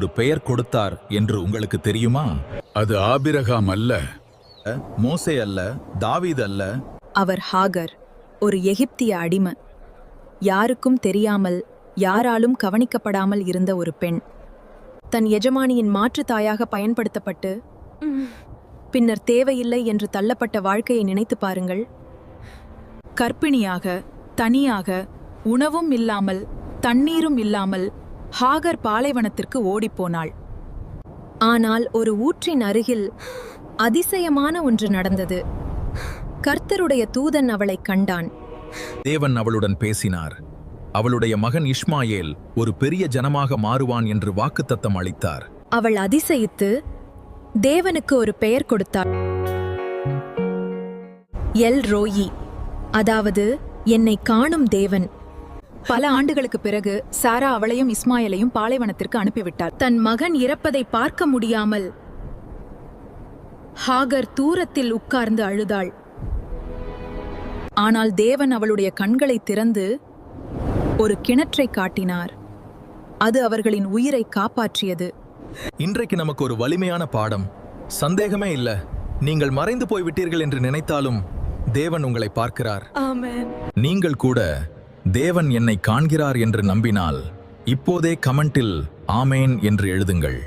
ஒரு பெயர் கொடுத்தார் என்று உங்களுக்கு தெரியுமா? அது ஆபிரகாம் அல்ல. மோசே அல்ல, தாவீது அல்ல. அவர் ஹாகர், ஒரு எகிப்திய அடிமை. யாருக்கும் தெரியாமல், யாராலும் கவனிக்கப்படாமல் இருந்த ஒரு பெண். தன் எஜமானியின் மாற்றுத் தாயாக பயன்படுத்தப்பட்டு பின்னர் தேவையில்லை என்று தள்ளப்பட்ட வாழ்க்கையை நினைத்து பாருங்கள். கர்ப்பிணியாக, தனியாக, உணவும் இல்லாமல், தண்ணீரும் இல்லாமல் ஹாகர் பாலைவனத்திற்கு ஓடிப்போனாள். ஆனால் ஒரு ஊற்றின் அருகில் அதிசயமான ஒன்று நடந்தது. கர்த்தருடைய தூதன் அவளைக் கண்டான். தேவன் அவளுடன் பேசினார். அவளுடைய மகன் இஸ்மாயேல் ஒரு பெரிய ஜனமாக மாறுவான் என்று வாக்குத்தத்தம் அளித்தார். அவள் அதிசயித்து தேவனுக்கு ஒரு பெயர் கொடுத்தாள். எல் ரோயி, அதாவது என்னை காணும் தேவன். பல ஆண்டுகளுக்கு பிறகு சாரா அவளையும் இஸ்மாயேலையும் பாலைவனத்திற்கு அனுப்பிவிட்டார். தன் மகன் இறப்பதை பார்க்க முடியாமல் ஹாகர் தூரத்தில் உட்கார்ந்து அழுதாள். ஆனால் தேவன் அவளுடைய கண்களை திறந்து ஒரு கிணற்றை காட்டினார். அது அவர்களின் உயிரை காப்பாற்றியது. இன்றைக்கு நமக்கு ஒரு வலிமையான பாடம். சந்தேகமே இல்ல, நீங்கள் மறைந்து போய் விட்டீர்கள் என்று நினைத்தாலும் தேவன் உங்களை பார்க்கிறார். நீங்கள் கூட தேவன் என்னை காண்கிறார் என்று நம்பினால் இப்போதே கமெண்டில் ஆமேன் என்று எழுதுங்கள்.